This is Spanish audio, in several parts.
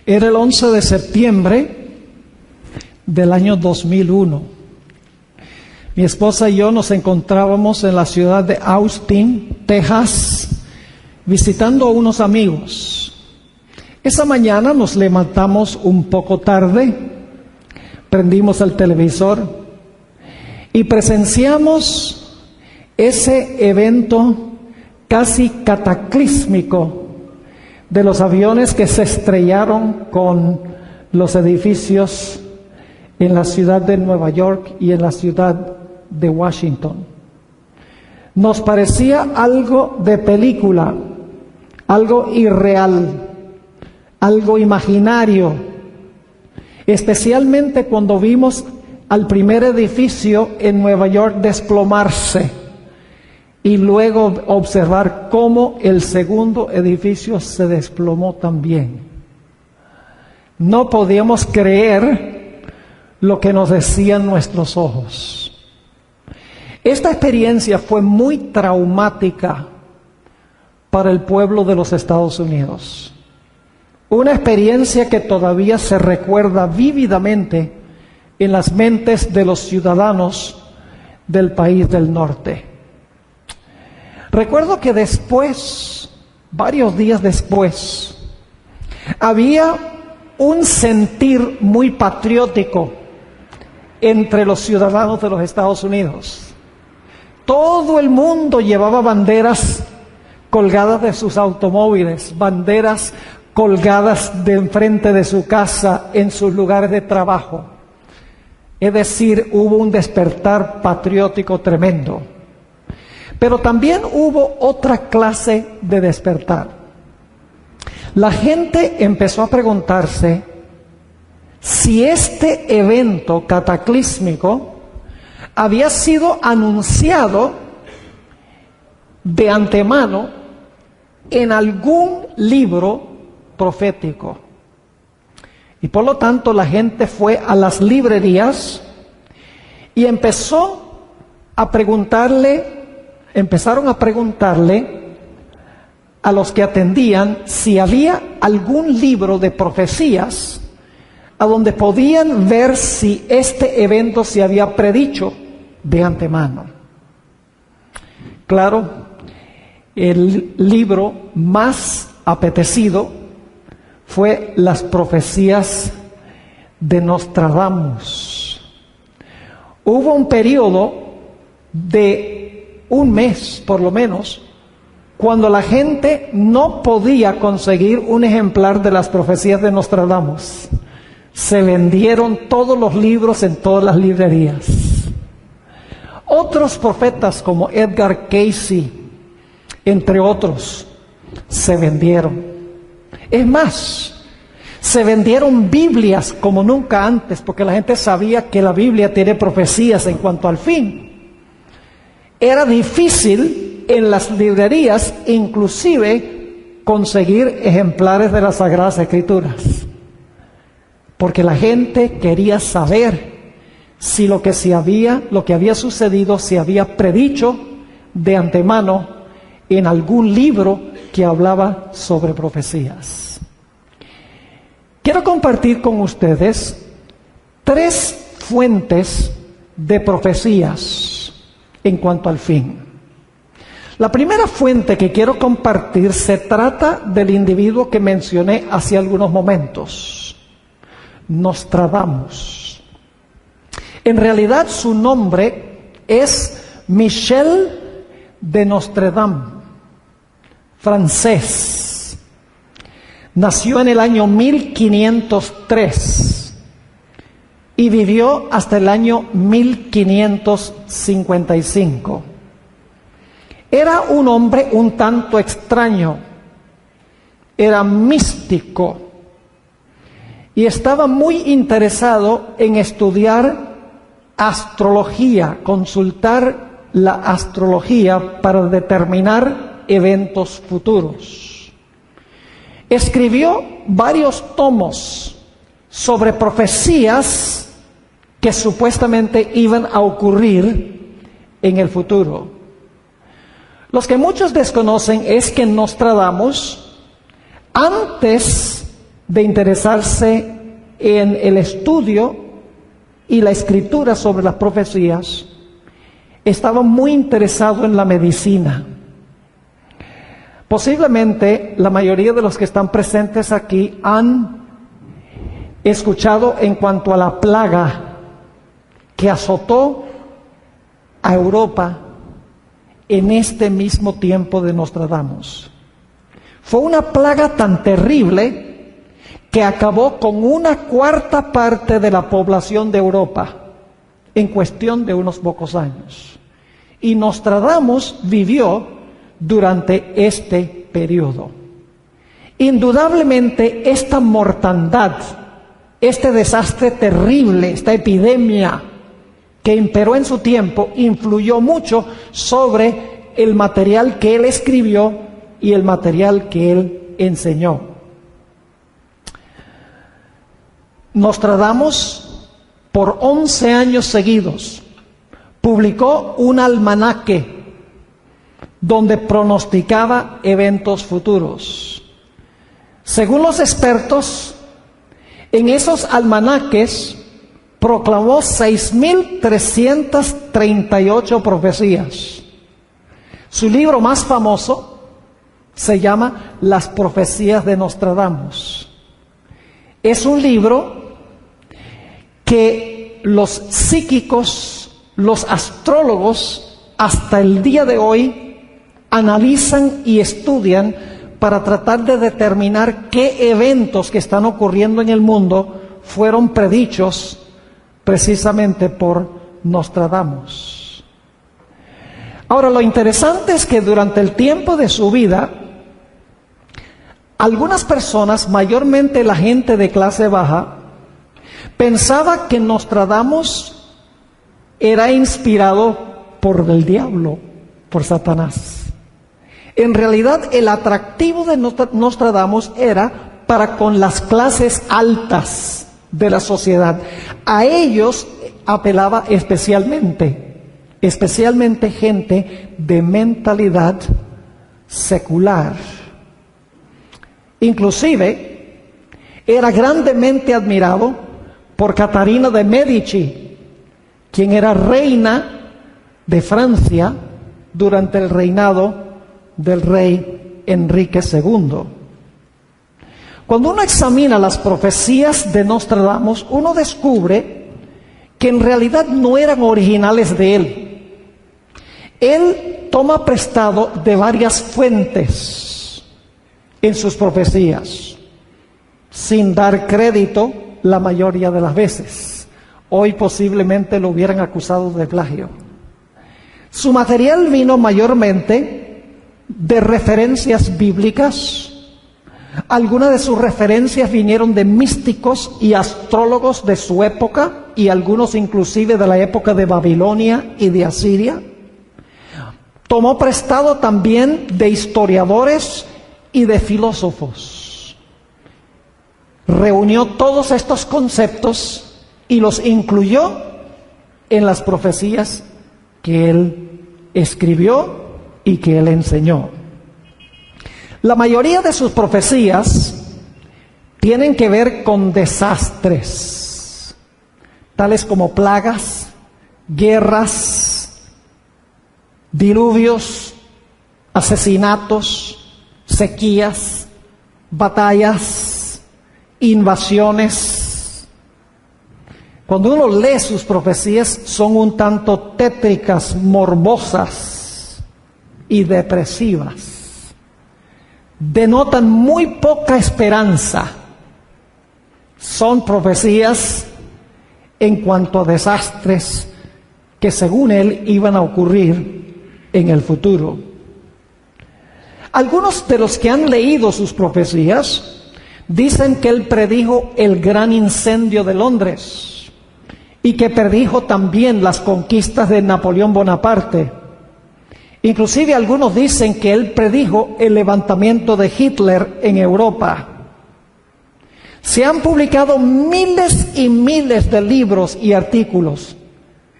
Era el 11 de septiembre del año 2001. Mi esposa y yo nos encontrábamos en la ciudad de Austin, Texas, visitando a unos amigos. Esa mañana nos levantamos un poco tarde, prendimos el televisor y presenciamos ese evento casi cataclísmico de los aviones que se estrellaron con los edificios en la ciudad de Nueva York y en la ciudad de Washington. Nos parecía algo de película, algo irreal, algo imaginario, especialmente cuando vimos al primer edificio en Nueva York desplomarse y luego observar cómo el segundo edificio se desplomó también. No podíamos creer lo que nos decían nuestros ojos. Esta experiencia fue muy traumática para el pueblo de los Estados Unidos. Una experiencia que todavía se recuerda vívidamente en las mentes de los ciudadanos del país del norte. Recuerdo que después, varios días después, había un sentir muy patriótico entre los ciudadanos de los Estados Unidos. Todo el mundo llevaba banderas colgadas de sus automóviles, banderas colgadas de enfrente de su casa, en sus lugares de trabajo. Es decir, hubo un despertar patriótico tremendo. Pero también hubo otra clase de despertar. La gente empezó a preguntarse si este evento cataclísmico había sido anunciado de antemano en algún libro profético. Y por lo tanto la gente fue a las librerías y empezaron a preguntarle a los que atendían si había algún libro de profecías a donde podían ver si este evento se había predicho de antemano. Claro, el libro más apetecido fue las profecías de Nostradamus. Hubo un periodo de un mes, por lo menos, cuando la gente no podía conseguir un ejemplar de las profecías de Nostradamus. Se vendieron todos los libros en todas las librerías. Otros profetas como Edgar Cayce, entre otros, se vendieron. Es más, se vendieron Biblias como nunca antes, porque la gente sabía que la Biblia tiene profecías en cuanto al fin. Era difícil en las librerías inclusive conseguir ejemplares de las Sagradas Escrituras, porque la gente quería saber si lo que había sucedido se había predicho de antemano en algún libro que hablaba sobre profecías. Quiero compartir con ustedes 3 fuentes de profecías en cuanto al fin. La primera fuente que quiero compartir se trata del individuo que mencioné hace algunos momentos, Nostradamus. En realidad su nombre es Michel de Nostredame, francés. Nació en el año 1503 y vivió hasta el año 1555. Era un hombre un tanto extraño, era místico y estaba muy interesado en estudiar astrología, consultar la astrología para determinar eventos futuros. Escribió varios tomos sobre profecías que supuestamente iban a ocurrir en el futuro. Los que muchos desconocen es que Nostradamus, antes de interesarse en el estudio y la escritura sobre las profecías, estaba muy interesado en la medicina. Posiblemente la mayoría de los que están presentes aquí han escuchado en cuanto a la plaga que azotó a Europa en este mismo tiempo de Nostradamus. Fue una plaga tan terrible que acabó con 1/4 parte de la población de Europa en cuestión de unos pocos años. Y Nostradamus vivió durante este periodo. Indudablemente esta mortandad, este desastre terrible, esta epidemia que imperó en su tiempo, influyó mucho sobre el material que él escribió y el material que él enseñó. Nostradamus, por 11 años seguidos, publicó un almanaque donde pronosticaba eventos futuros. Según los expertos, en esos almanaques proclamó 6.338 profecías. Su libro más famoso se llama Las profecías de Nostradamus. Es un libro que los psíquicos, los astrólogos, hasta el día de hoy analizan y estudian para tratar de determinar qué eventos que están ocurriendo en el mundo fueron predichos precisamente por Nostradamus. Ahora, lo interesante es que durante el tiempo de su vida, algunas personas, mayormente la gente de clase baja, pensaba que Nostradamus era inspirado por el diablo, por Satanás. En realidad, el atractivo de Nostradamus era para con las clases altas de la sociedad. A ellos apelaba especialmente gente de mentalidad secular. Inclusive, era grandemente admirado por Catarina de Medici, quien era reina de Francia durante el reinado del rey Enrique II. Cuando uno examina las profecías de Nostradamus, uno descubre que en realidad no eran originales de él. Él toma prestado de varias fuentes en sus profecías, sin dar crédito la mayoría de las veces. Hoy posiblemente lo hubieran acusado de plagio. Su material vino mayormente de referencias bíblicas. Algunas de sus referencias vinieron de místicos y astrólogos de su época, y algunos inclusive de la época de Babilonia y de Asiria. Tomó prestado también de historiadores y de filósofos. Reunió todos estos conceptos y los incluyó en las profecías que él escribió y que él enseñó. La mayoría de sus profecías tienen que ver con desastres, tales como plagas, guerras, diluvios, asesinatos, sequías, batallas, invasiones. Cuando uno lee sus profecías, son un tanto tétricas, morbosas y depresivas. Denotan muy poca esperanza. Son profecías en cuanto a desastres que según él iban a ocurrir en el futuro. Algunos de los que han leído sus profecías dicen que él predijo el gran incendio de Londres y que predijo también las conquistas de Napoleón Bonaparte. Inclusive algunos dicen que él predijo el levantamiento de Hitler en Europa. Se han publicado miles y miles de libros y artículos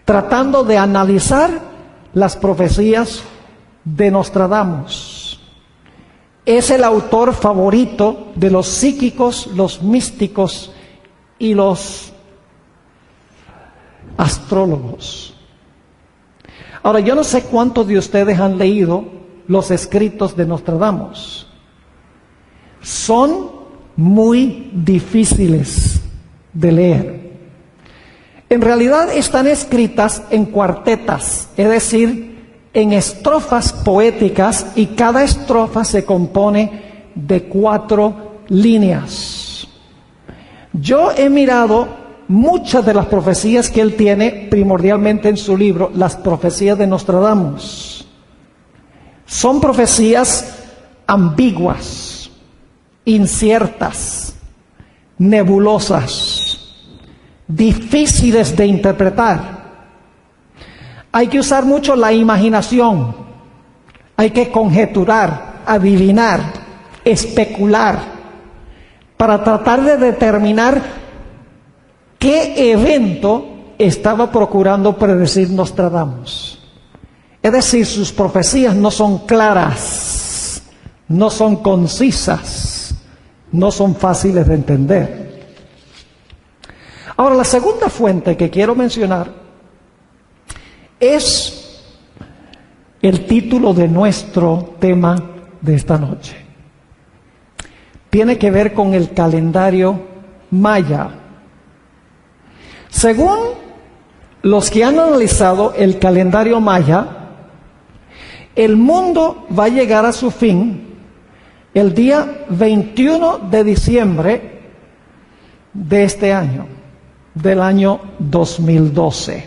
tratando de analizar las profecías de Nostradamus. es el autor favorito de los psíquicos, los místicos y los astrólogos. Ahora, yo no sé cuántos de ustedes han leído los escritos de Nostradamus. Son muy difíciles de leer. En realidad están escritas en cuartetas, es decir, en estrofas poéticas, y cada estrofa se compone de 4 líneas. Yo he mirado muchas de las profecías que él tiene, primordialmente en su libro, las profecías de Nostradamus. Son profecías ambiguas, inciertas, nebulosas, difíciles de interpretar. Hay que usar mucho la imaginación, hay que conjeturar, adivinar, especular, para tratar de determinar qué evento estaba procurando predecir Nostradamus. Es decir, sus profecías no son claras, no son concisas, no son fáciles de entender. Ahora, la segunda fuente que quiero mencionar es el título de nuestro tema de esta noche. Tiene que ver con el calendario maya. Según los que han analizado el calendario maya, el mundo va a llegar a su fin el día 21 de diciembre de este año, del año 2012.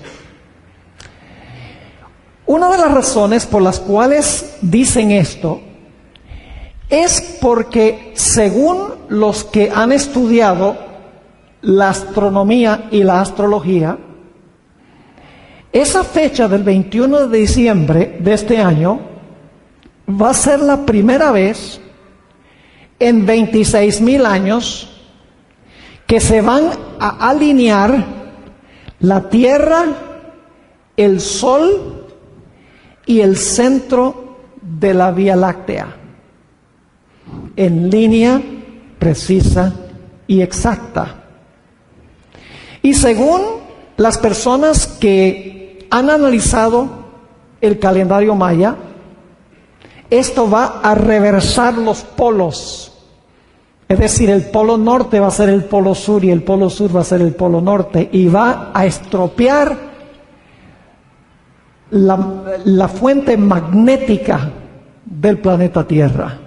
Una de las razones por las cuales dicen esto es porque, según los que han estudiado la astronomía y la astrología, esa fecha del 21 de diciembre de este año va a ser la primera vez en 26,000 años que se van a alinear la Tierra, el Sol y el centro de la Vía Láctea en línea precisa y exacta. Y según las personas que han analizado el calendario maya, esto va a reversar los polos. Es decir, el polo norte va a ser el polo sur y el polo sur va a ser el polo norte, y va a estropear la fuente magnética del planeta Tierra.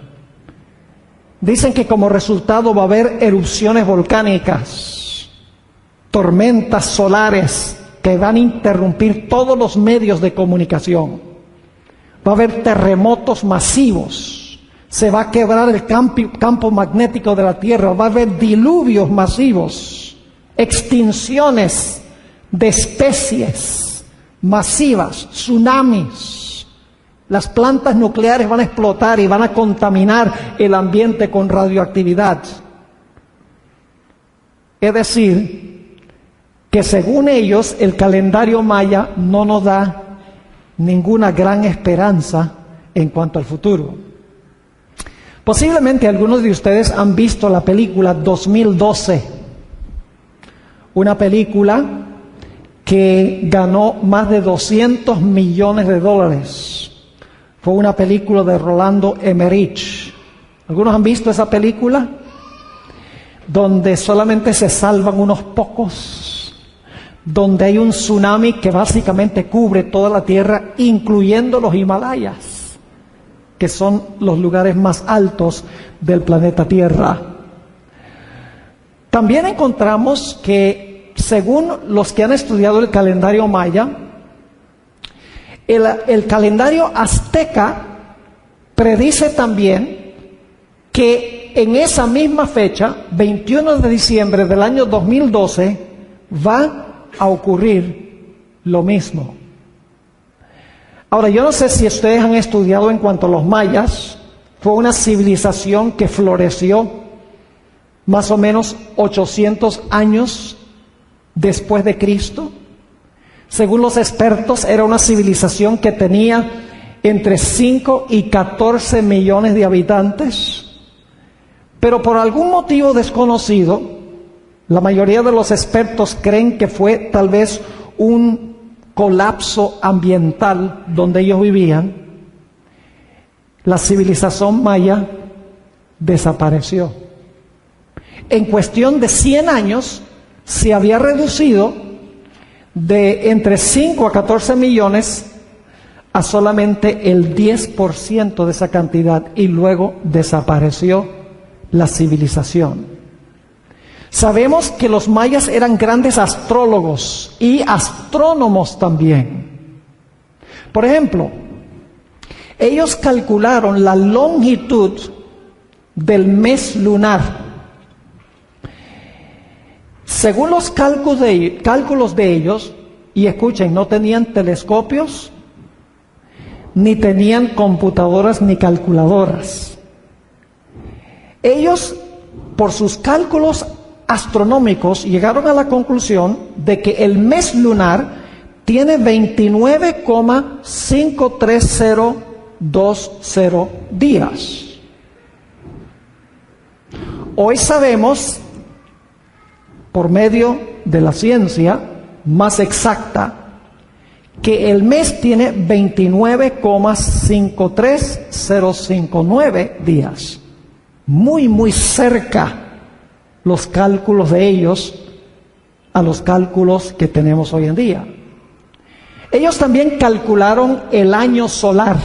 Dicen que como resultado va a haber erupciones volcánicas, tormentas solares que van a interrumpir todos los medios de comunicación. Va a haber terremotos masivos, se va a quebrar el campo magnético de la Tierra, va a haber diluvios masivos, extinciones de especies masivas, tsunamis. Las plantas nucleares van a explotar y van a contaminar el ambiente con radioactividad. Es decir, que según ellos el calendario maya no nos da ninguna gran esperanza en cuanto al futuro. Posiblemente algunos de ustedes han visto la película 2012, una película que ganó más de $200 millones. Fue una película de Rolando Emmerich. ¿Algunos han visto esa película? Donde solamente se salvan unos pocos, donde hay un tsunami que básicamente cubre toda la Tierra, incluyendo los Himalayas, que son los lugares más altos del planeta Tierra. También encontramos que, según los que han estudiado el calendario maya, el calendario azteca predice también que en esa misma fecha, 21 de diciembre del año 2012, va a ocurrir lo mismo. Ahora, yo no sé si ustedes han estudiado en cuanto a los mayas. Fue una civilización que floreció más o menos 800 años después de Cristo. Según los expertos, era una civilización que tenía entre 5 y 14 millones de habitantes, pero por algún motivo desconocido, la mayoría de los expertos creen que fue tal vez un colapso ambiental donde ellos vivían. La civilización maya desapareció. En cuestión de 100 años se había reducido de entre 5 a 14 millones a solamente el 10% de esa cantidad, y luego desapareció la civilización. Sabemos que los mayas eran grandes astrólogos y astrónomos también. Por ejemplo, ellos calcularon la longitud del mes lunar. Según los cálculos de ellos, y escuchen, no tenían telescopios, ni tenían computadoras ni calculadoras. Ellos, por sus cálculos astronómicos, llegaron a la conclusión de que el mes lunar tiene 29,53020 días. Hoy sabemos, por medio de la ciencia más exacta, que el mes tiene 29,53059 días. Muy cerca los cálculos de ellos a los cálculos que tenemos hoy en día. Ellos también calcularon el año solar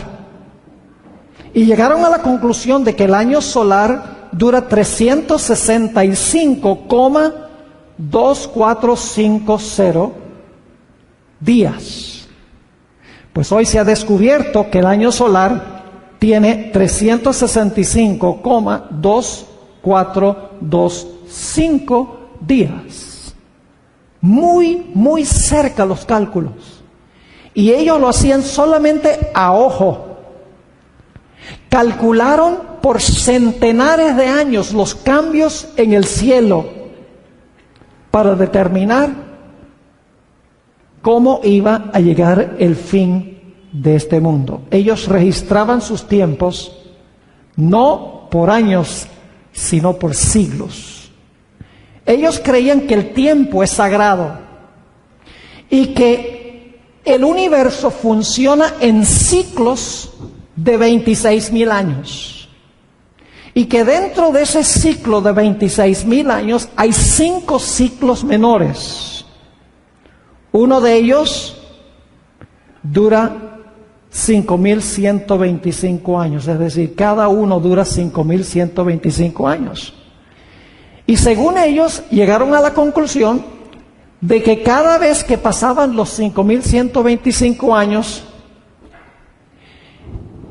y llegaron a la conclusión de que el año solar dura 365,2450 días. Pues hoy se ha descubierto que el año solar tiene 365,2425 días. Muy cerca los cálculos. Y ellos lo hacían solamente a ojo. Calcularon por centenares de años los cambios en el cielo para determinar cómo iba a llegar el fin de este mundo. Ellos registraban sus tiempos no por años, sino por siglos. Ellos creían que el tiempo es sagrado y que el universo funciona en ciclos de 26,000 años. Y que dentro de ese ciclo de 26,000 años hay 5 ciclos menores. Uno de ellos dura 5,125 años, es decir, cada uno dura 5,125 años. Y según ellos llegaron a la conclusión de que cada vez que pasaban los 5,125 años,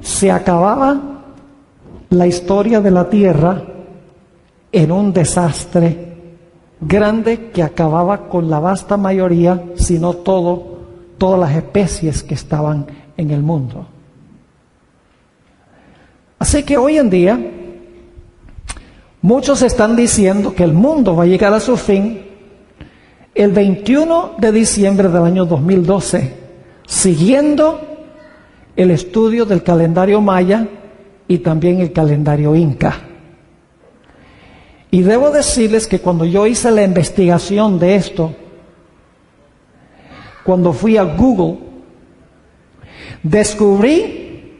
se acababa la historia de la Tierra en un desastre grande que acababa con la vasta mayoría, si no todas las especies que estaban en el mundo. Así que hoy en día muchos están diciendo que el mundo va a llegar a su fin el 21 de diciembre del año 2012, siguiendo el estudio del calendario maya y también el calendario inca. Y debo decirles que cuando yo hice la investigación de esto, cuando fui a Google, descubrí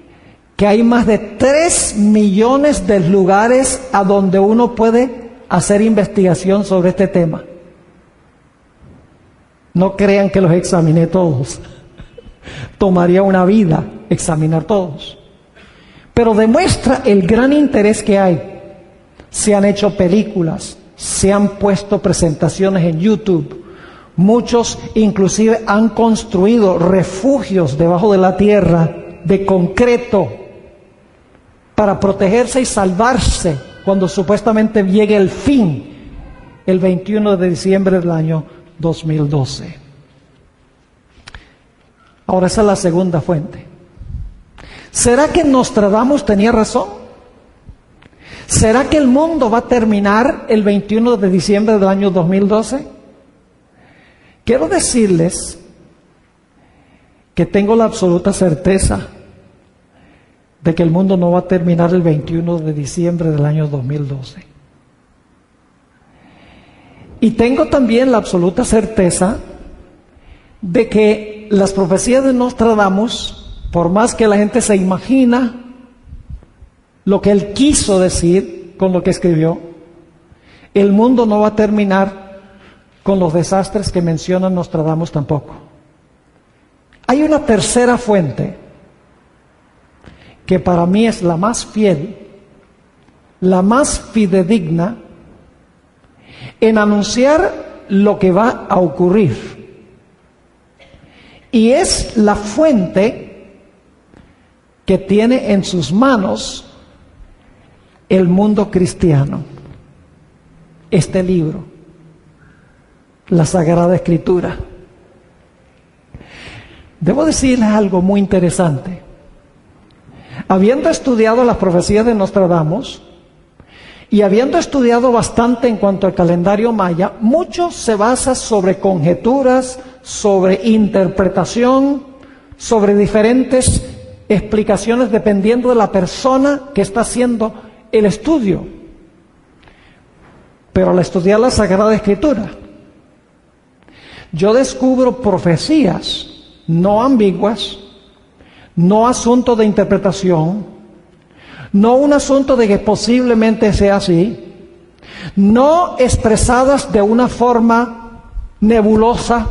que hay más de 3 millones de lugares a donde uno puede hacer investigación sobre este tema. No crean que los examiné todos. Tomaría una vida examinar todos. Pero demuestra el gran interés que hay. Se han hecho películas, se han puesto presentaciones en YouTube. Muchos inclusive han construido refugios debajo de la tierra de concreto para protegerse y salvarse cuando supuestamente llegue el fin, el 21 de diciembre del año 2012. Ahora esa es la segunda fuente. ¿Será que Nostradamus tenía razón? ¿Será que el mundo va a terminar el 21 de diciembre del año 2012? Quiero decirles que tengo la absoluta certeza de que el mundo no va a terminar el 21 de diciembre del año 2012. Y tengo también la absoluta certeza de que las profecías de Nostradamus, por más que la gente se imagina lo que él quiso decir con lo que escribió, el mundo no va a terminar con los desastres que menciona Nostradamus tampoco. Hay una tercera fuente que para mí es la más fiel, la más fidedigna en anunciar lo que va a ocurrir. Y es la fuente que tiene en sus manos el mundo cristiano. Este libro, la Sagrada Escritura. Debo decirles algo muy interesante. Habiendo estudiado las profecías de Nostradamus y habiendo estudiado bastante en cuanto al calendario maya, mucho se basa sobre conjeturas, sobre interpretación, sobre diferentes explicaciones dependiendo de la persona que está haciendo el estudio. Pero al estudiar la Sagrada Escritura, yo descubro profecías no ambiguas, no asunto de interpretación, no un asunto de que posiblemente sea así, no expresadas de una forma nebulosa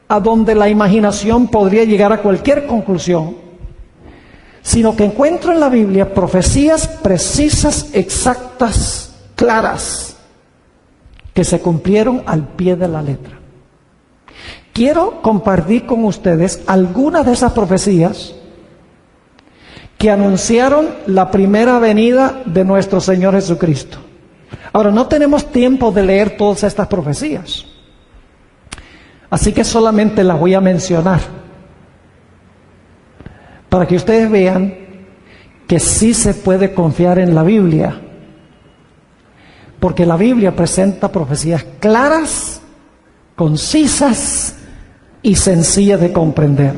a donde la imaginación podría llegar a cualquier conclusión, sino que encuentro en la Biblia profecías precisas, exactas, claras, que se cumplieron al pie de la letra. Quiero compartir con ustedes algunas de esas profecías que anunciaron la primera venida de nuestro Señor Jesucristo. Ahora, no tenemos tiempo de leer todas estas profecías, así que solamente las voy a mencionar para que ustedes vean que sí se puede confiar en la Biblia, porque la Biblia presenta profecías claras, concisas y sencillas de comprender.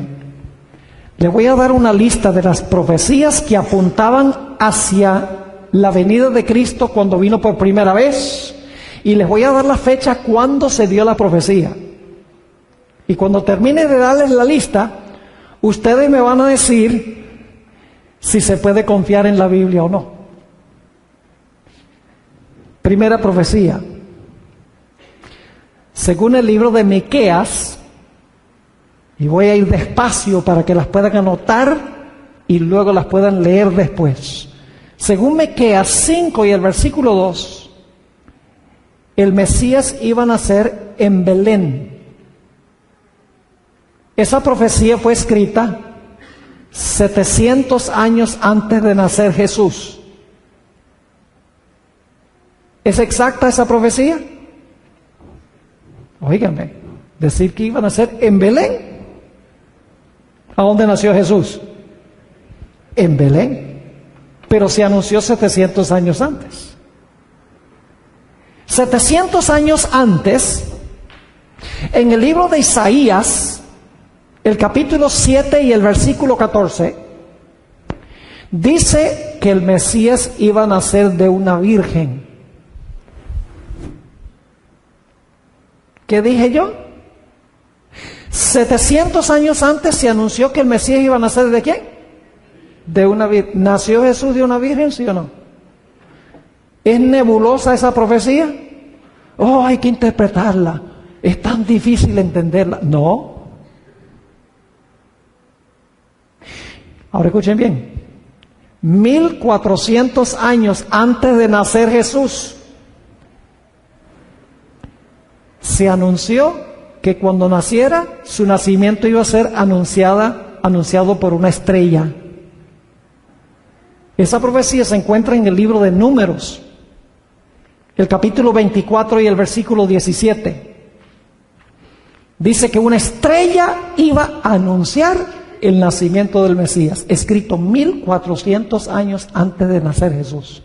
Les voy a dar una lista de las profecías que apuntaban hacia la venida de Cristo cuando vino por primera vez, y les voy a dar la fecha cuando se dio la profecía. Y cuando termine de darles la lista, ustedes me van a decir si se puede confiar en la Biblia o no. Primera profecía. Según el libro de Miqueas, y voy a ir despacio para que las puedan anotar y luego las puedan leer después. Según Miqueas 5 y el versículo 2, el Mesías iba a nacer en Belén. Esa profecía fue escrita 700 años antes de nacer Jesús. ¿Es exacta esa profecía? Óigame, decir que iba a nacer en Belén. ¿A dónde nació Jesús? En Belén. Pero se anunció 700 años antes. 700 años antes, en el libro de Isaías, el capítulo 7 y el versículo 14, dice que el Mesías iba a nacer de una virgen. ¿Qué dije yo? 700 años antes se anunció que el Mesías iba a nacer ¿de quién? De una virgen. ¿Nació Jesús de una virgen, sí o no? ¿Es nebulosa esa profecía? Oh, hay que interpretarla. Es tan difícil entenderla. No. Ahora escuchen bien. 1400 años antes de nacer Jesús, se anunció que cuando naciera, su nacimiento iba a ser anunciado por una estrella. Esa profecía se encuentra en el libro de Números, el capítulo 24 y el versículo 17. Dice que una estrella iba a anunciar el nacimiento del Mesías, escrito 1400 años antes de nacer Jesús.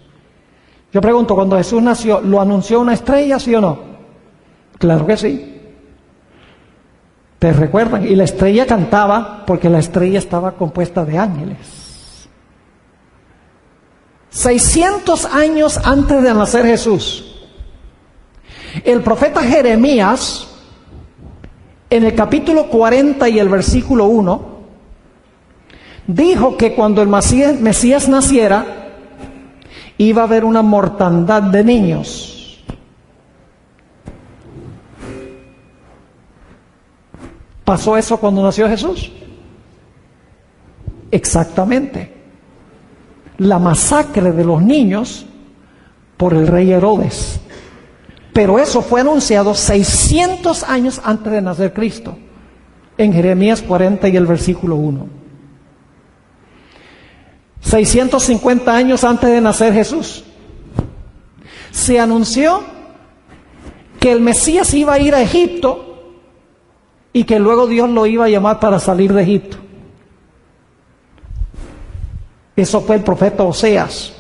Yo pregunto, cuando Jesús nació, ¿lo anunció una estrella, sí o no? Claro que sí. ¿Te recuerdan? Y la estrella cantaba porque la estrella estaba compuesta de ángeles. 600 años antes de nacer Jesús, el profeta Jeremías, en el capítulo 40 y el versículo 1, dijo que cuando el Mesías naciera, iba a haber una mortandad de niños. ¿Pasó eso cuando nació Jesús? Exactamente. La masacre de los niños por el rey Herodes. Pero eso fue anunciado 600 años antes de nacer Cristo, en Jeremías 40 y el versículo 1. 650 años antes de nacer Jesús, se anunció que el Mesías iba a ir a Egipto y que luego Dios lo iba a llamar para salir de Egipto. Eso fue el profeta Oseas,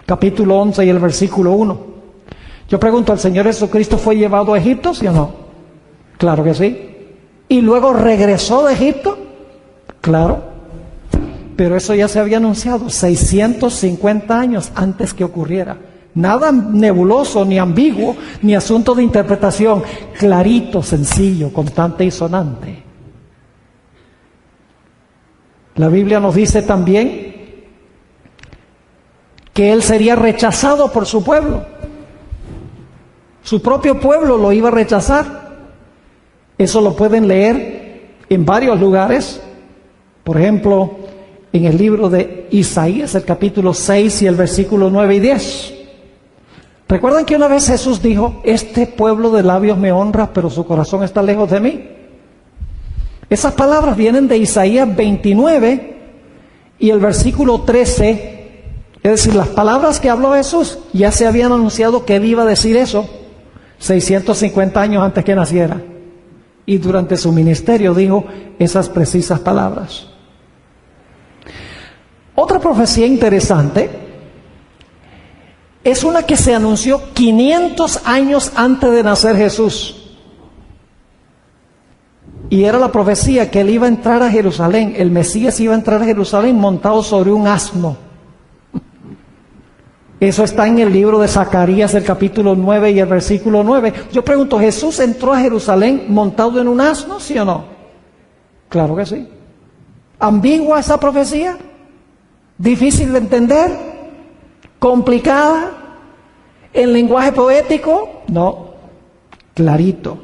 capítulo 11 y el versículo 1. Yo pregunto, ¿el Señor Jesucristo fue llevado a Egipto, sí o no? Claro que sí. ¿Y luego regresó de Egipto? Claro. Pero eso ya se había anunciado 650 años antes que ocurriera. Nada nebuloso, ni ambiguo, ni asunto de interpretación. Clarito, sencillo, constante y sonante. La Biblia nos dice también que Él sería rechazado por su pueblo. Su propio pueblo lo iba a rechazar. Eso lo pueden leer en varios lugares. Por ejemplo, en el libro de Isaías, el capítulo 6 y el versículo 9 y 10. ¿Recuerdan que una vez Jesús dijo, este pueblo de labios me honra, pero su corazón está lejos de mí? Esas palabras vienen de Isaías 29 y el versículo 13. Es decir, las palabras que habló Jesús ya se habían anunciado que Él iba a decir eso 650 años antes que naciera. Y durante su ministerio dijo esas precisas palabras. Otra profecía interesante es una que se anunció 500 años antes de nacer Jesús. Y era la profecía que Él iba a entrar a Jerusalén. El Mesías iba a entrar a Jerusalén montado sobre un asno. Eso está en el libro de Zacarías, el capítulo 9 y el versículo 9. Yo pregunto, ¿Jesús entró a Jerusalén montado en un asno, sí o no? Claro que sí. ¿Ambigua esa profecía? ¿Difícil de entender? ¿Complicada? ¿En lenguaje poético? No, clarito.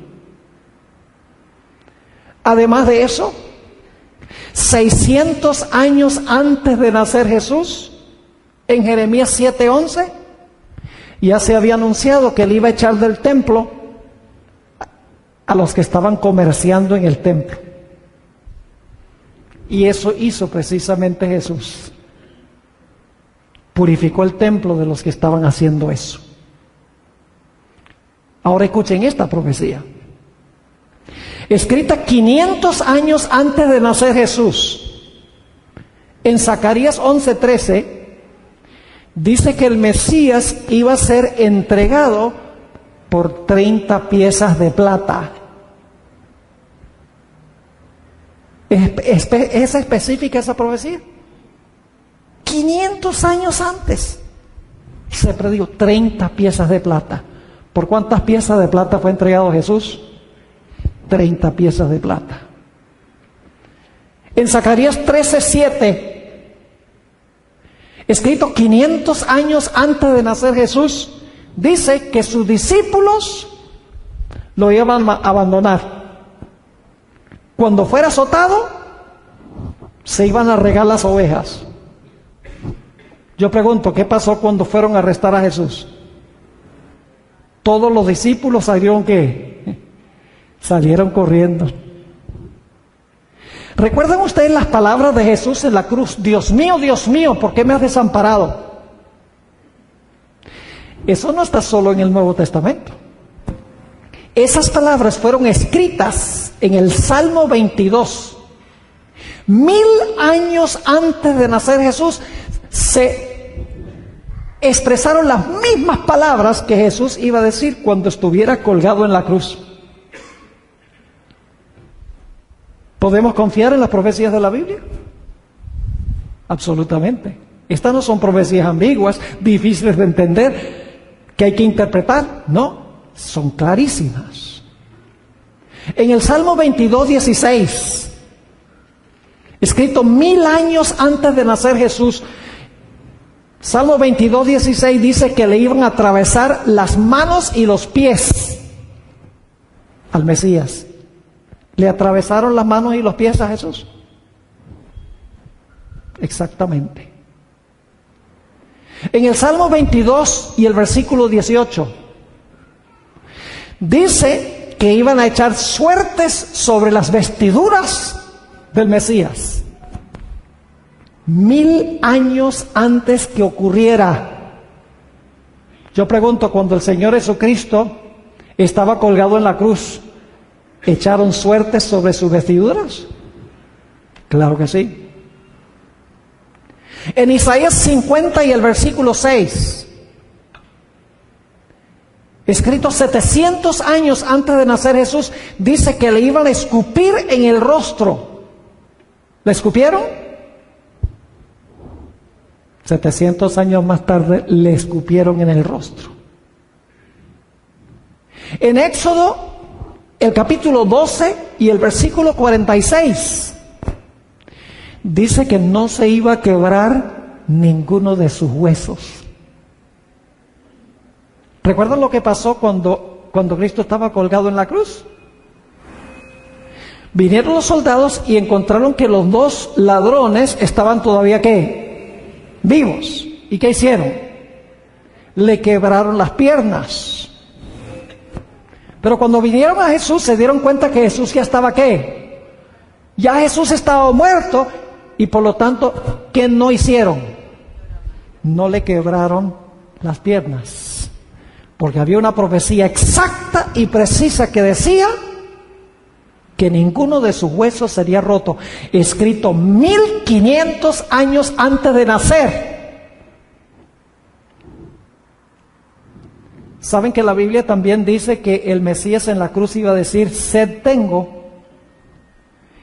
Además de eso, 600 años antes de nacer Jesús, en Jeremías 7:11, ya se había anunciado que Él iba a echar del templo a los que estaban comerciando en el templo. Y eso hizo precisamente Jesús. Purificó el templo de los que estaban haciendo eso. Ahora escuchen esta profecía. Escrita 500 años antes de nacer Jesús. En Zacarías 11:13 dice que el Mesías iba a ser entregado por 30 piezas de plata. ¿Es específica esa profecía? 500 años antes se predijo 30 piezas de plata. ¿Por cuántas piezas de plata fue entregado Jesús? 30 piezas de plata. En Zacarías 13:7, escrito 500 años antes de nacer Jesús, dice que sus discípulos lo iban a abandonar. Cuando fuera azotado, se iban a regar las ovejas. Yo pregunto, ¿qué pasó cuando fueron a arrestar a Jesús? Todos los discípulos salieron, ¿qué? Salieron corriendo. ¿Recuerdan ustedes las palabras de Jesús en la cruz? Dios mío, ¿por qué me has desamparado? Eso no está solo en el Nuevo Testamento. Esas palabras fueron escritas en el Salmo 22. 1000 años antes de nacer Jesús se expresaron las mismas palabras que Jesús iba a decir cuando estuviera colgado en la cruz. ¿Podemos confiar en las profecías de la Biblia? Absolutamente. Estas no son profecías ambiguas, difíciles de entender, que hay que interpretar. No, son clarísimas. En el Salmo 22:16, escrito 1000 años antes de nacer Jesús, Salmo 22:16 dice que le iban a atravesar las manos y los pies al Mesías. ¿Le atravesaron las manos y los pies a Jesús? Exactamente. En el Salmo 22 y el versículo 18, dice que iban a echar suertes sobre las vestiduras del Mesías. 1000 años antes que ocurriera. Yo pregunto, cuando el Señor Jesucristo estaba colgado en la cruz, ¿echaron suertes sobre sus vestiduras? Claro que sí. En Isaías 50 y el versículo 6, escrito 700 años antes de nacer Jesús, dice que le iban a escupir en el rostro. ¿Le escupieron? 700 años más tarde le escupieron en el rostro. En Éxodo, el capítulo 12 y el versículo 46, dice que no se iba a quebrar ninguno de sus huesos. ¿Recuerdan lo que pasó cuando Cristo estaba colgado en la cruz? Vinieron los soldados y encontraron que los dos ladrones estaban todavía, ¿qué? Vivos. ¿Y qué hicieron? Le quebraron las piernas. Pero cuando vinieron a Jesús se dieron cuenta que Jesús ya estaba, ¿qué? Ya Jesús estaba muerto. Y por lo tanto, ¿qué no hicieron? No le quebraron las piernas. Porque había una profecía exacta y precisa que decía que ninguno de sus huesos sería roto. Escrito 1500 años antes de nacer. ¿Saben que la Biblia también dice que el Mesías en la cruz iba a decir, sed tengo?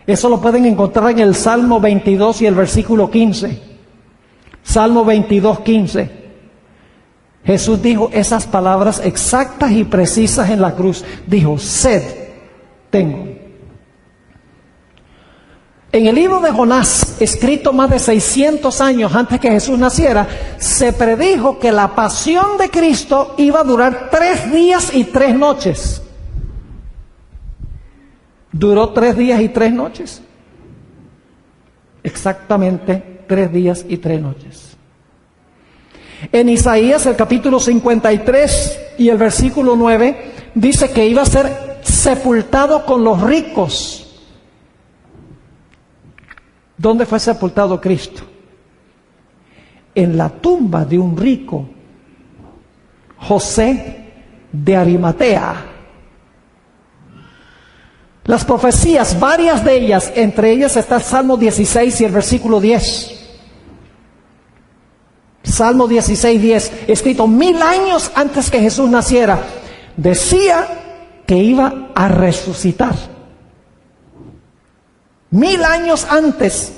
Eso lo pueden encontrar en el Salmo 22 y el versículo 15. Salmo 22:15. Jesús dijo esas palabras exactas y precisas en la cruz. Dijo, sed tengo. En el libro de Jonás, escrito más de 600 años antes que Jesús naciera, se predijo que la pasión de Cristo iba a durar 3 días y 3 noches. Duró 3 días y 3 noches. Exactamente 3 días y 3 noches. En Isaías, el capítulo 53 y el versículo 9, dice que iba a ser sepultado con los ricos. ¿Dónde fue sepultado Cristo? En la tumba de un rico, José de Arimatea. Las profecías, varias de ellas, entre ellas está el Salmo 16 y el versículo 10. Salmo 16:10, escrito 1000 años antes que Jesús naciera, decía que iba a resucitar. 1000 años antes,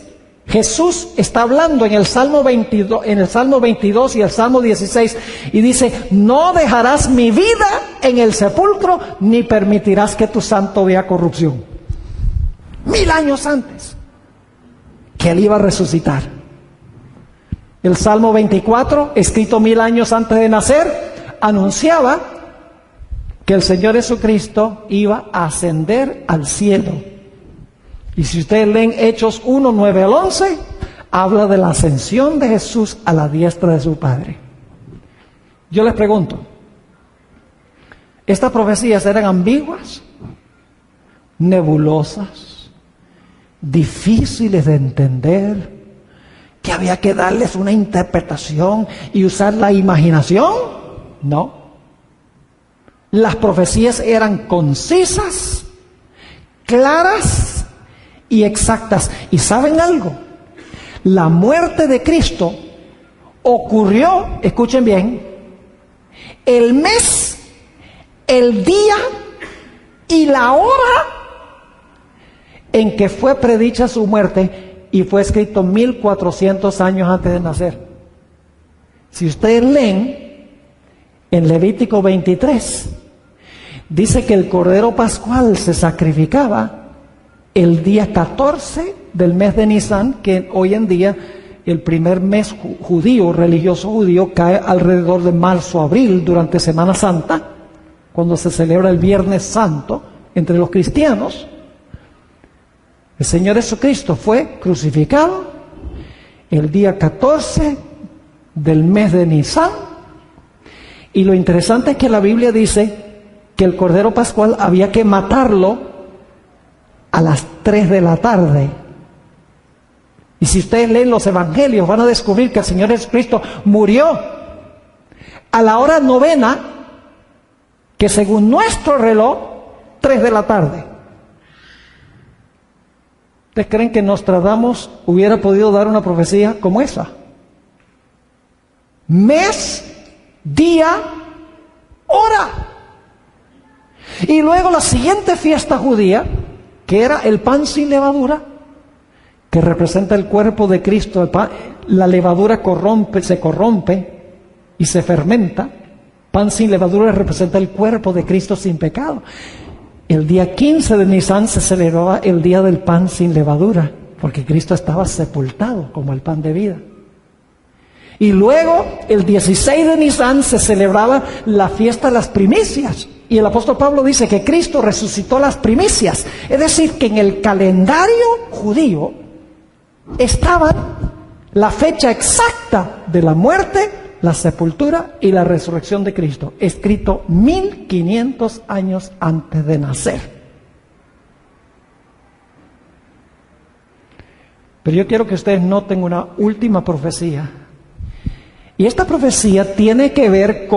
Jesús está hablando en el Salmo 22 y el Salmo 16 y dice, no dejarás mi vida en el sepulcro, ni permitirás que tu santo vea corrupción. 1000 años antes que él iba a resucitar. El Salmo 24, escrito 1000 años antes de nacer, anunciaba que el Señor Jesucristo iba a ascender al cielo. Y si ustedes leen Hechos 1, 9 al 11, habla de la ascensión de Jesús a la diestra de su Padre. Yo les pregunto, ¿estas profecías eran ambiguas, nebulosas, difíciles de entender, que había que darles una interpretación y usar la imaginación? No. Las profecías eran concisas, claras y exactas. ¿Y saben algo? La muerte de Cristo ocurrió, escuchen bien, el mes, el día y la hora en que fue predicha su muerte, y fue escrito 1400 años antes de nacer. Si ustedes leen en Levítico 23, dice que el Cordero Pascual se sacrificaba el día 14 del mes de Nisan, que hoy en día el primer mes judío, religioso judío, cae alrededor de marzo-abril durante Semana Santa, cuando se celebra el Viernes Santo entre los cristianos. El Señor Jesucristo fue crucificado el día 14 del mes de Nisan, y lo interesante es que la Biblia dice que el Cordero Pascual había que matarlo a las 3 de la tarde. Y si ustedes leen los evangelios van a descubrir que el Señor Jesucristo murió a la hora novena, que según nuestro reloj, 3 de la tarde. ¿Ustedes creen que Nostradamus hubiera podido dar una profecía como esa? Mes, día, hora. Y luego la siguiente fiesta judía, que era el pan sin levadura, que representa el cuerpo de Cristo. El pan, la levadura se corrompe y se fermenta. Pan sin levadura representa el cuerpo de Cristo sin pecado. El día 15 de Nisan se celebraba el día del pan sin levadura, porque Cristo estaba sepultado como el pan de vida. Y luego, el 16 de Nisan se celebraba la fiesta de las primicias. Y el apóstol Pablo dice que Cristo resucitó las primicias. Es decir, que en el calendario judío estaba la fecha exacta de la muerte, la sepultura y la resurrección de Cristo, escrito 1500 años antes de nacer. Pero yo quiero que ustedes noten una última profecía. Y esta profecía tiene que ver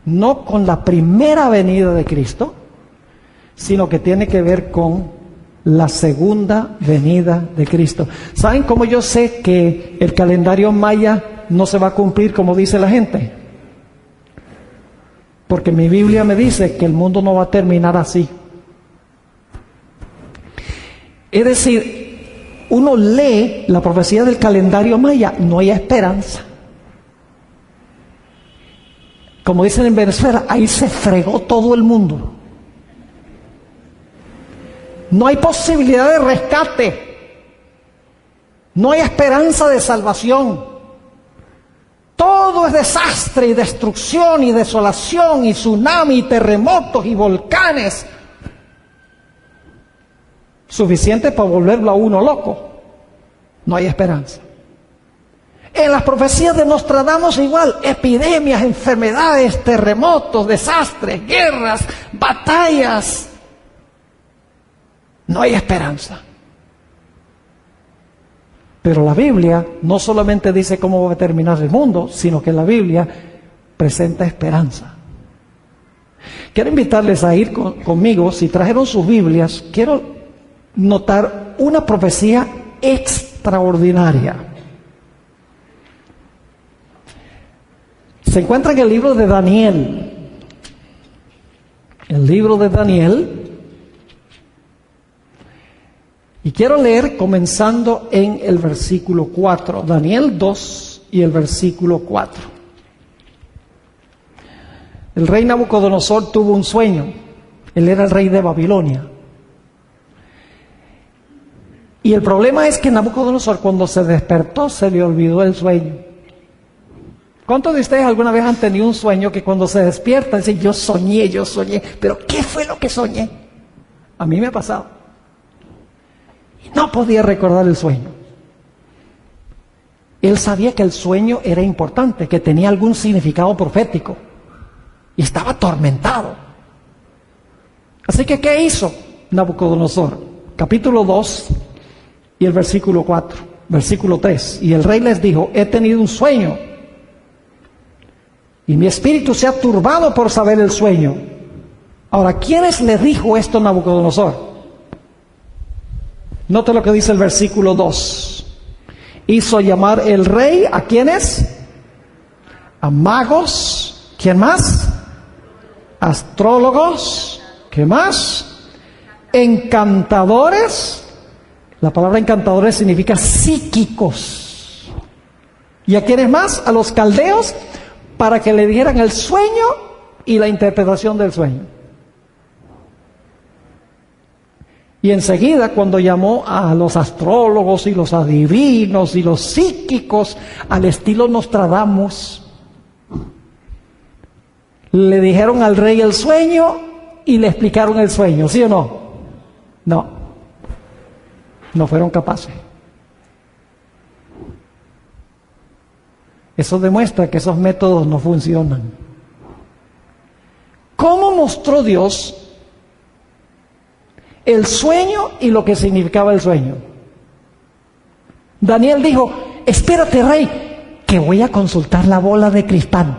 no con la primera venida de Cristo, sino que tiene que ver con la segunda venida de Cristo. ¿Saben cómo yo sé que el calendario maya no se va a cumplir como dice la gente? Porque mi Biblia me dice que el mundo no va a terminar así. Es decir, uno lee la profecía del calendario maya, no hay esperanza. Como dicen en Venezuela, ahí se fregó todo el mundo. No hay posibilidad de rescate. No hay esperanza de salvación. Todo es desastre y destrucción y desolación y tsunami y terremotos y volcanes. Suficiente para volverlo a uno loco. No hay esperanza. En las profecías de Nostradamus igual, epidemias, enfermedades, terremotos, desastres, guerras, batallas. No hay esperanza. Pero la Biblia no solamente dice cómo va a terminar el mundo, sino que la Biblia presenta esperanza. Quiero invitarles a ir conmigo, si trajeron sus Biblias, quiero notar una profecía extraordinaria. Se encuentra en el libro de Daniel. El libro de Daniel. Y quiero leer comenzando en el versículo 4. Daniel 2 y el versículo 4. El rey Nabucodonosor tuvo un sueño. Él era el rey de Babilonia. Y el problema es que Nabucodonosor, cuando se despertó, se le olvidó el sueño. ¿Cuántos de ustedes alguna vez han tenido un sueño que cuando se despiertan dicen, yo soñé, pero ¿qué fue lo que soñé? A mí me ha pasado. Y no podía recordar el sueño. Él sabía que el sueño era importante, que tenía algún significado profético. Y estaba atormentado. Así que, ¿qué hizo Nabucodonosor? Capítulo 2 y el versículo 4, versículo 3. Y el rey les dijo, he tenido un sueño. Y mi espíritu se ha turbado por saber el sueño. Ahora, ¿quiénes le dijo esto a Nabucodonosor? Note lo que dice el versículo 2. Hizo llamar el rey, ¿a quiénes? A magos. ¿Quién más? Astrólogos. ¿Qué más? Encantadores. La palabra encantadores significa psíquicos. ¿Y a quiénes más? A los caldeos, para que le dieran el sueño y la interpretación del sueño. Y enseguida, cuando llamó a los astrólogos y los adivinos y los psíquicos al estilo Nostradamus, le dijeron al rey el sueño y le explicaron el sueño, ¿sí o no? No, no fueron capaces. Eso demuestra que esos métodos no funcionan. ¿Cómo mostró Dios el sueño y lo que significaba el sueño? Daniel dijo: espérate, rey, que voy a consultar la bola de cristal.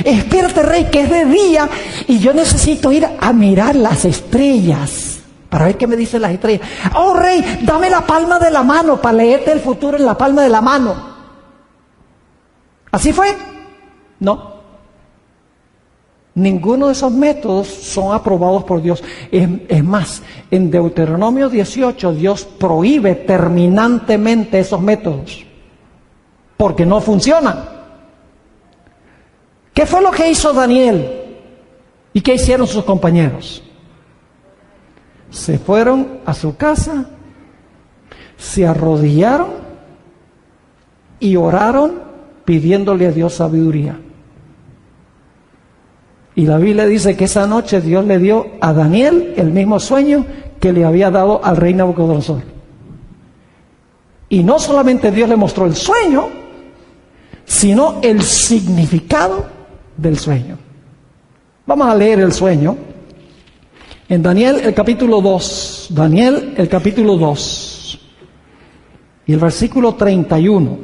Espérate, rey, que es de día y yo necesito ir a mirar las estrellas para ver qué me dicen las estrellas. Oh, rey, dame la palma de la mano para leerte el futuro en la palma de la mano. ¿Así fue? No. Ninguno de esos métodos son aprobados por Dios. Es más, en Deuteronomio 18 Dios prohíbe terminantemente esos métodos porque no funcionan. ¿Qué fue lo que hizo Daniel? ¿Y qué hicieron sus compañeros? Se fueron a su casa, se arrodillaron y oraron pidiéndole a Dios sabiduría. Y la Biblia dice que esa noche Dios le dio a Daniel el mismo sueño que le había dado al rey Nabucodonosor. Y no solamente Dios le mostró el sueño, sino el significado del sueño. Vamos a leer el sueño en Daniel el capítulo 2. Daniel el capítulo 2 y el versículo 31.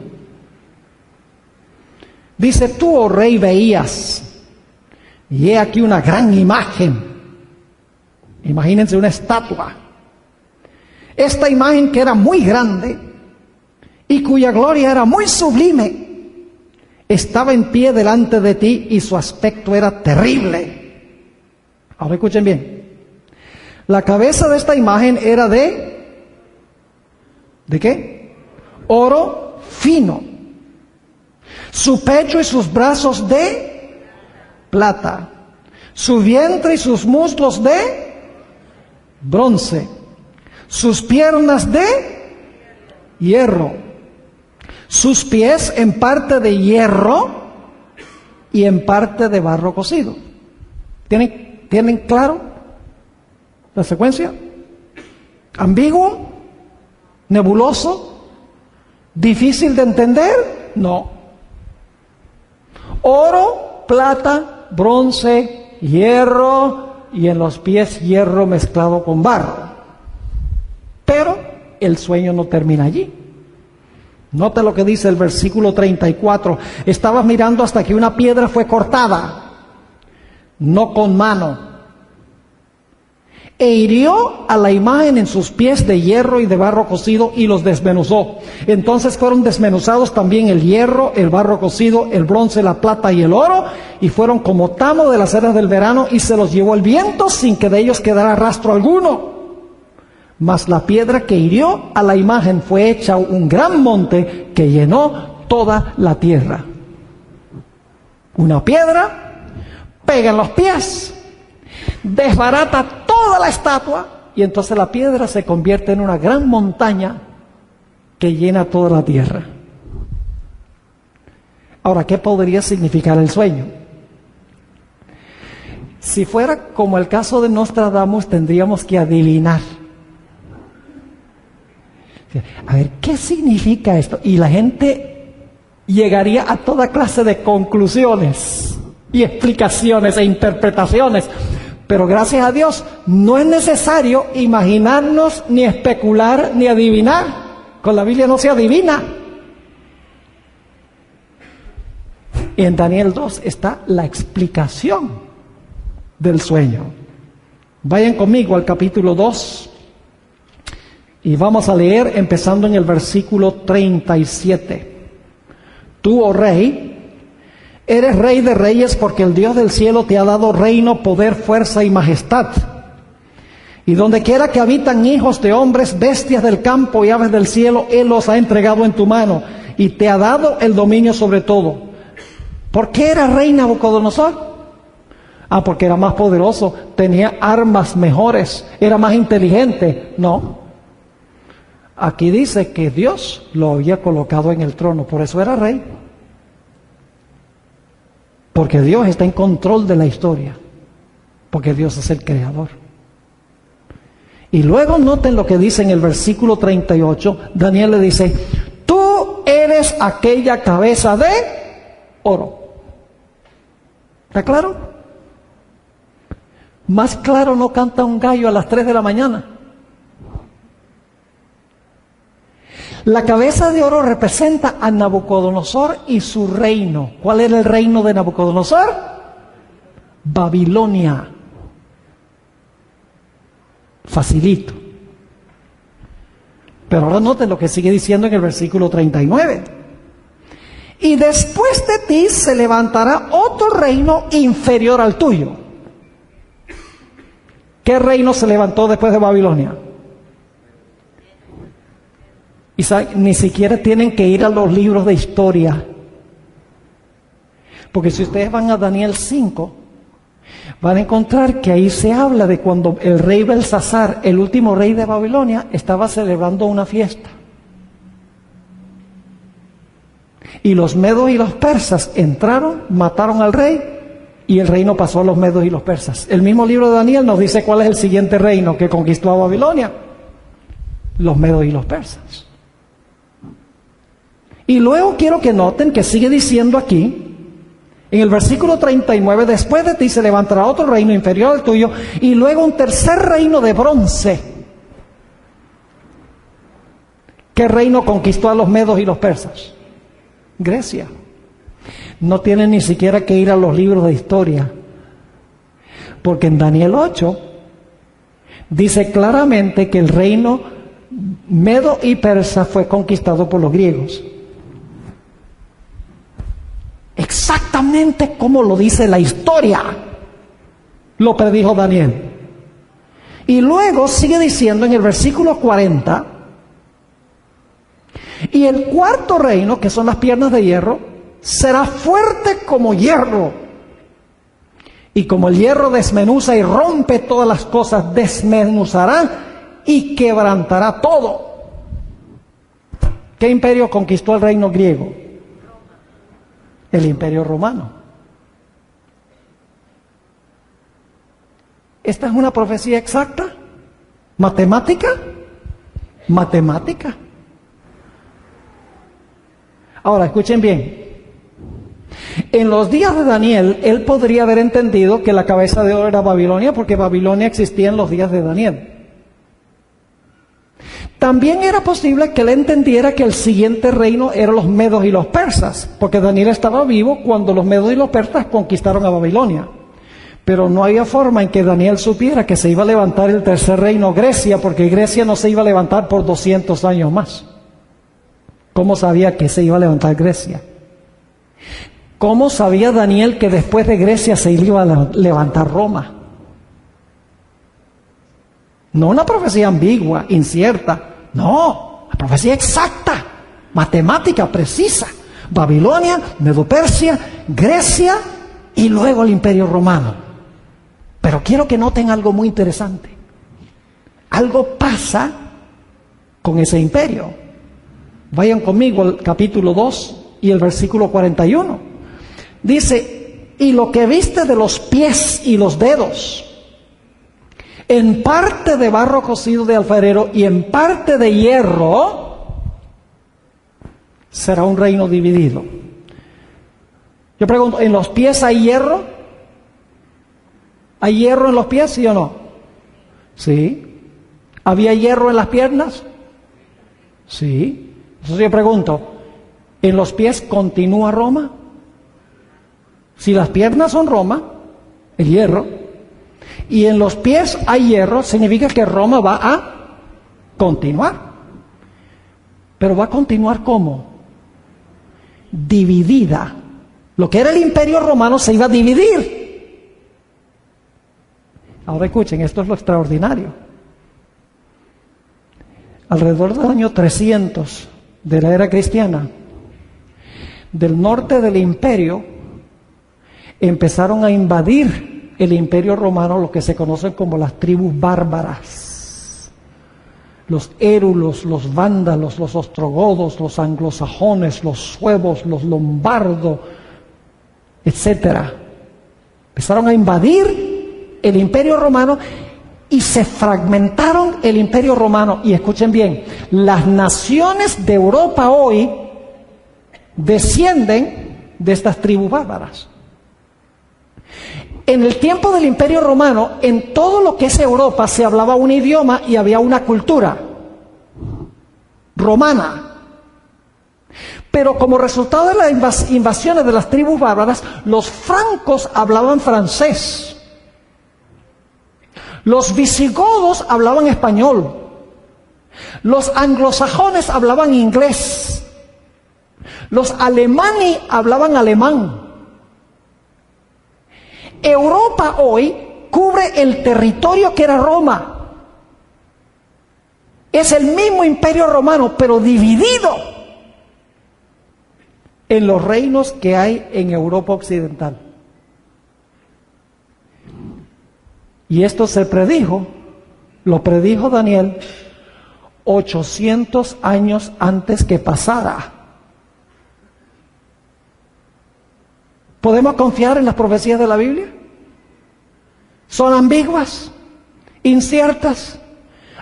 Dice: tú, oh rey, veías, y he aquí una gran imagen. Imagínense una estatua. Esta imagen que era muy grande y cuya gloria era muy sublime, estaba en pie delante de ti y su aspecto era terrible. Ahora escuchen bien. La cabeza de esta imagen era ¿de qué? Oro fino. Su pecho y sus brazos de plata. Su vientre y sus muslos de bronce. Sus piernas de hierro. Sus pies en parte de hierro y en parte de barro cocido. ¿Tienen claro la secuencia? ¿Ambiguo? ¿Nebuloso? ¿Difícil de entender? No. Oro, plata, bronce, hierro y en los pies hierro mezclado con barro. Pero el sueño no termina allí. Nota lo que dice el versículo 34. Estabas mirando hasta que una piedra fue cortada, no con mano, e hirió a la imagen en sus pies de hierro y de barro cocido y los desmenuzó. Entonces fueron desmenuzados también el hierro, el barro cocido, el bronce, la plata y el oro, y fueron como tamo de las eras del verano, y se los llevó el viento sin que de ellos quedara rastro alguno. Mas la piedra que hirió a la imagen fue hecha un gran monte que llenó toda la tierra. Una piedra pega en los pies, desbarata toda la estatua, y entonces la piedra se convierte en una gran montaña que llena toda la tierra. Ahora, ¿qué podría significar el sueño? Si fuera como el caso de Nostradamus, tendríamos que adivinar. A ver, ¿qué significa esto? Y la gente llegaría a toda clase de conclusiones y explicaciones e interpretaciones. Pero gracias a Dios no es necesario imaginarnos, ni especular, ni adivinar. Con la Biblia no se adivina. Y en Daniel 2 está la explicación del sueño. Vayan conmigo al capítulo 2. Y vamos a leer empezando en el versículo 37. Tú, oh rey, eres rey de reyes porque el Dios del cielo te ha dado reino, poder, fuerza y majestad. Y donde quiera que habitan hijos de hombres, bestias del campo y aves del cielo, Él los ha entregado en tu mano y te ha dado el dominio sobre todo. ¿Por qué era rey Nabucodonosor? Porque era más poderoso, tenía armas mejores, era más inteligente. No. Aquí dice que Dios lo había colocado en el trono, por eso era rey. Porque Dios está en control de la historia, porque Dios es el creador. Y luego noten lo que dice en el versículo 38, Daniel le dice, tú eres aquella cabeza de oro. ¿Está claro? Más claro no canta un gallo a las 3 de la mañana. La cabeza de oro representa a Nabucodonosor y su reino. ¿Cuál era el reino de Nabucodonosor? Babilonia. Facilito. Pero ahora noten lo que sigue diciendo en el versículo 39. Y después de ti se levantará otro reino inferior al tuyo. ¿Qué reino se levantó después de Babilonia? Y ni siquiera tienen que ir a los libros de historia. Porque si ustedes van a Daniel 5, van a encontrar que ahí se habla de cuando el rey Belsasar, el último rey de Babilonia, estaba celebrando una fiesta. Y los medos y los persas entraron, mataron al rey, y el reino pasó a los medos y los persas. El mismo libro de Daniel nos dice cuál es el siguiente reino que conquistó a Babilonia. Los medos y los persas. Y luego quiero que noten que sigue diciendo aquí, en el versículo 39, después de ti se levantará otro reino inferior al tuyo, y luego un tercer reino de bronce. ¿Qué reino conquistó a los medos y los persas? Grecia. No tienen ni siquiera que ir a los libros de historia, porque en Daniel 8 dice claramente que el reino medo y persa fue conquistado por los griegos. Exactamente como lo dice la historia, lo predijo Daniel. Y luego sigue diciendo en el versículo 40, y el cuarto reino, que son las piernas de hierro, será fuerte como hierro. Y como el hierro desmenuza y rompe todas las cosas, desmenuzará y quebrantará todo. ¿Qué imperio conquistó el reino griego? El imperio romano. ¿Esta es una profecía exacta? ¿Matemática? Matemática. Ahora, escuchen bien. En los días de Daniel, él podría haber entendido que la cabeza de oro era Babilonia, porque Babilonia existía en los días de Daniel. También era posible que él entendiera que el siguiente reino eran los medos y los persas, porque Daniel estaba vivo cuando los medos y los persas conquistaron a Babilonia. Pero no había forma en que Daniel supiera que se iba a levantar el tercer reino, Grecia, porque Grecia no se iba a levantar por 200 años más. ¿Cómo sabía que se iba a levantar Grecia? ¿Cómo sabía Daniel que después de Grecia se iba a levantar Roma? No una profecía ambigua, incierta. No, la profecía exacta, matemática, precisa. Babilonia, Medo-Persia, Grecia y luego el Imperio Romano. Pero quiero que noten algo muy interesante. Algo pasa con ese imperio. Vayan conmigo al capítulo 2 y el versículo 41. Dice, y lo que viste de los pies y los dedos, en parte de barro cocido de alfarero y en parte de hierro, será un reino dividido. Yo pregunto, ¿en los pies hay hierro? ¿Hay hierro en los pies, sí o no? Sí. ¿Había hierro en las piernas? Sí. Entonces yo pregunto, ¿en los pies continúa Roma? Si las piernas son Roma, el hierro, y en los pies hay hierro, significa que Roma va a continuar. Pero va a continuar ¿cómo? Dividida. Lo que era el imperio romano se iba a dividir. Ahora escuchen, esto es lo extraordinario. alrededor del año 300 de la era cristiana, del norte del imperio, empezaron a invadir el imperio romano lo que se conocen como las tribus bárbaras. Los érulos, los vándalos, los ostrogodos, los anglosajones, los suevos, los lombardos, etc. Empezaron a invadir el imperio romano y se fragmentaron el imperio romano. Y escuchen bien, las naciones de Europa hoy descienden de estas tribus bárbaras. En el tiempo del imperio romano, en todo lo que es Europa se hablaba un idioma y había una cultura romana. Pero como resultado de las invasiones de las tribus bárbaras, los francos hablaban francés. Los visigodos hablaban español. Los anglosajones hablaban inglés. Los alemanes hablaban alemán. Europa hoy cubre el territorio que era Roma. Es el mismo imperio romano, pero dividido en los reinos que hay en Europa occidental. Y esto se predijo, lo predijo Daniel 800 años antes que pasara. ¿Podemos confiar en las profecías de la Biblia? ¿Son ambiguas? ¿Inciertas?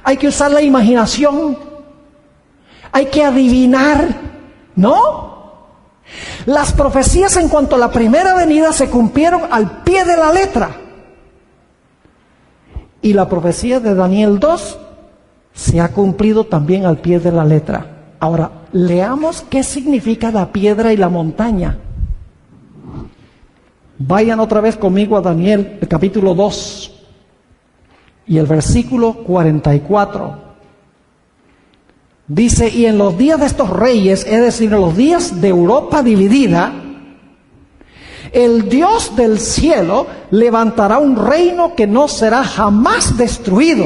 ¿Hay que usar la imaginación? ¿Hay que adivinar? ¿No? Las profecías en cuanto a la primera venida se cumplieron al pie de la letra. Y la profecía de Daniel 2 se ha cumplido también al pie de la letra. Ahora, leamos qué significa la piedra y la montaña. Vayan otra vez conmigo a Daniel, el capítulo 2 y el versículo 44. Dice, y en los días de estos reyes, es decir, en los días de Europa dividida, el Dios del cielo levantará un reino que no será jamás destruido,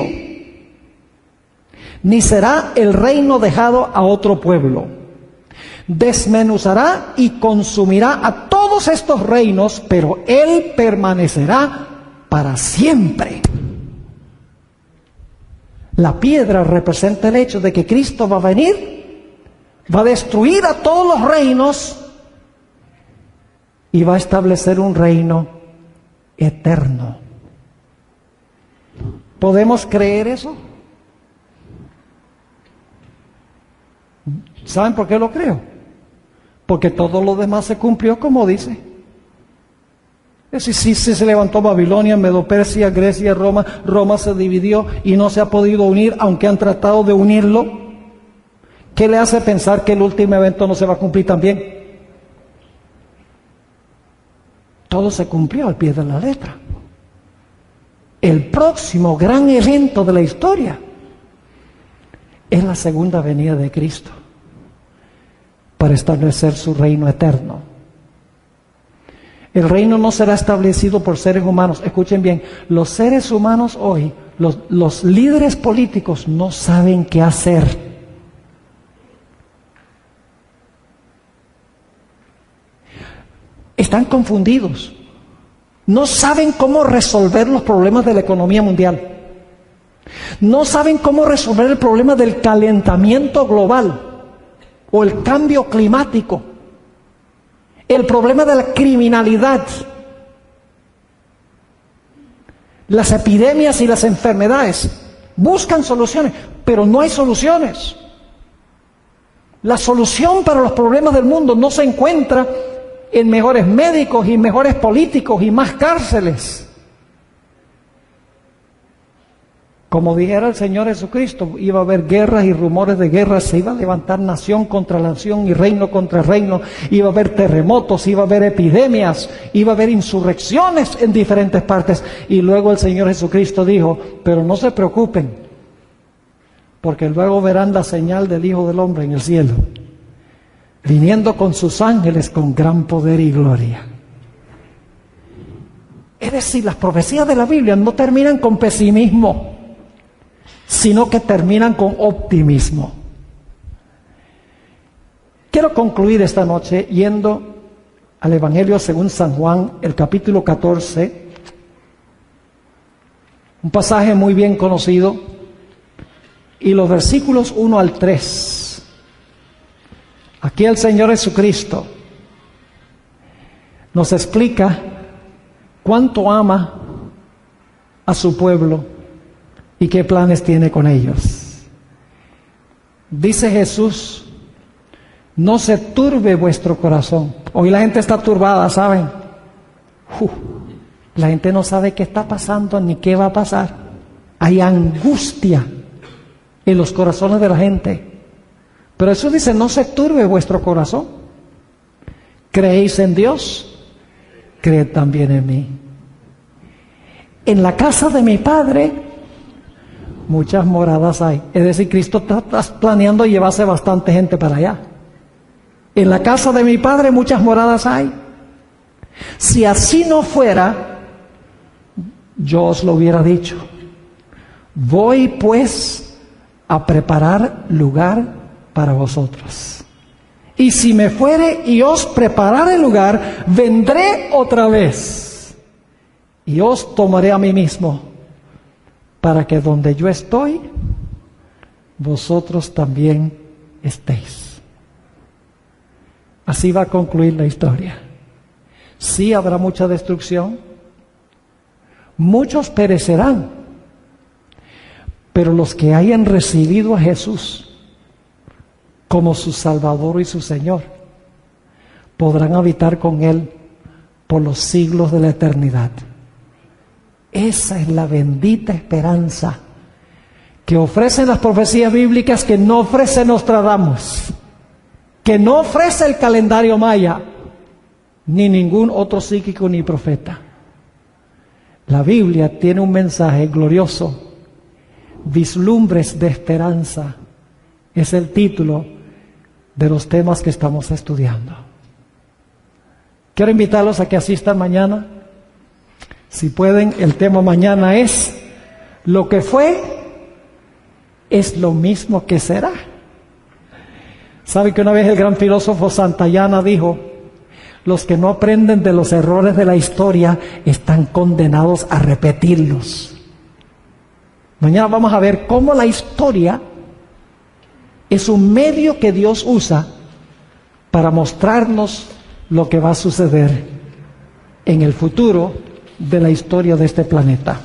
ni será el reino dejado a otro pueblo. Desmenuzará y consumirá a todos estos reinos, pero Él permanecerá para siempre. La piedra representa el hecho de que Cristo va a venir, va a destruir a todos los reinos y va a establecer un reino eterno. ¿Podemos creer eso? ¿Saben por qué lo creo? Porque todo lo demás se cumplió como dice. Es decir, si se levantó Babilonia, Medo-Persia, Grecia, Roma, Roma se dividió y no se ha podido unir, aunque han tratado de unirlo. ¿Qué le hace pensar que el último evento no se va a cumplir también? Todo se cumplió al pie de la letra. El próximo gran evento de la historia es la segunda venida de Cristo para establecer su reino eterno. El reino no será establecido por seres humanos. Escuchen bien, los seres humanos hoy, los líderes políticos no saben qué hacer. Están confundidos. No saben cómo resolver los problemas de la economía mundial. No saben cómo resolver el problema del calentamiento global o el cambio climático, el problema de la criminalidad, las epidemias y las enfermedades. Buscan soluciones, pero no hay soluciones. La solución para los problemas del mundo no se encuentra en mejores médicos y mejores políticos y más cárceles. Como dijera el Señor Jesucristo, iba a haber guerras y rumores de guerras, se iba a levantar nación contra nación y reino contra reino, iba a haber terremotos, iba a haber epidemias, iba a haber insurrecciones en diferentes partes. Y luego el Señor Jesucristo dijo, pero no se preocupen, porque luego verán la señal del Hijo del Hombre en el cielo, viniendo con sus ángeles con gran poder y gloria. Es decir, las profecías de la Biblia no terminan con pesimismo. sino que terminan con optimismo. Quiero concluir esta noche yendo al Evangelio según San Juan, el capítulo 14, un pasaje muy bien conocido, y los versículos 1 al 3. Aquí el Señor Jesucristo nos explica cuánto ama a su pueblo y qué planes tiene con ellos. Dice Jesús: no se turbe vuestro corazón. Hoy la gente está turbada, ¿saben? La gente no sabe qué está pasando ni qué va a pasar. Hay angustia en los corazones de la gente. Pero Jesús dice: no se turbe vuestro corazón. ¿Creéis en Dios? Creed también en mí. En la casa de mi Padre muchas moradas hay. Es decir, Cristo está planeando llevarse bastante gente para allá. En la casa de mi Padre muchas moradas hay. Si así no fuera, yo os lo hubiera dicho. Voy pues a preparar lugar para vosotros. Y si me fuere y os preparare lugar, vendré otra vez y os tomaré a mí mismo, para que donde yo estoy, vosotros también estéis. Así va a concluir la historia. Sí habrá mucha destrucción, muchos perecerán, pero los que hayan recibido a Jesús como su Salvador y su Señor, podrán habitar con Él por los siglos de la eternidad. Esa es la bendita esperanza que ofrecen las profecías bíblicas, que no ofrece Nostradamus, que no ofrece el calendario maya, ni ningún otro psíquico ni profeta. La Biblia tiene un mensaje glorioso, vislumbres de esperanza. Es el título de los temas que estamos estudiando. Quiero invitarlos a que asistan mañana. Si pueden, el tema mañana es: lo que fue es lo mismo que será. ¿Sabe que una vez el gran filósofo Santayana dijo: los que no aprenden de los errores de la historia están condenados a repetirlos? Mañana vamos a ver cómo la historia es un medio que Dios usa para mostrarnos lo que va a suceder en el futuro de la historia de este planeta.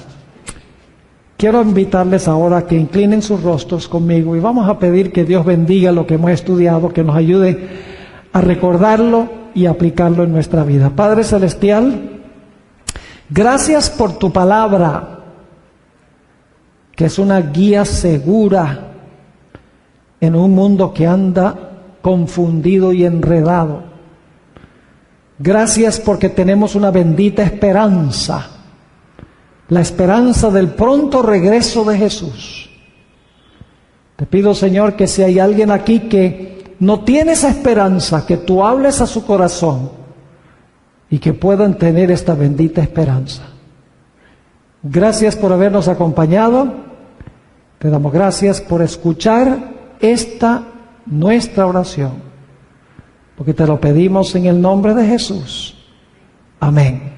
Quiero invitarles ahora a que inclinen sus rostros conmigo y vamos a pedir que Dios bendiga lo que hemos estudiado, que nos ayude a recordarlo y aplicarlo en nuestra vida. Padre Celestial, gracias por tu palabra, que es una guía segura en un mundo que anda confundido y enredado. Gracias porque tenemos una bendita esperanza, la esperanza del pronto regreso de Jesús. Te pido, Señor, que si hay alguien aquí que no tiene esa esperanza, que tú hables a su corazón y que puedan tener esta bendita esperanza. Gracias por habernos acompañado. Te damos gracias por escuchar esta nuestra oración, porque te lo pedimos en el nombre de Jesús. Amén.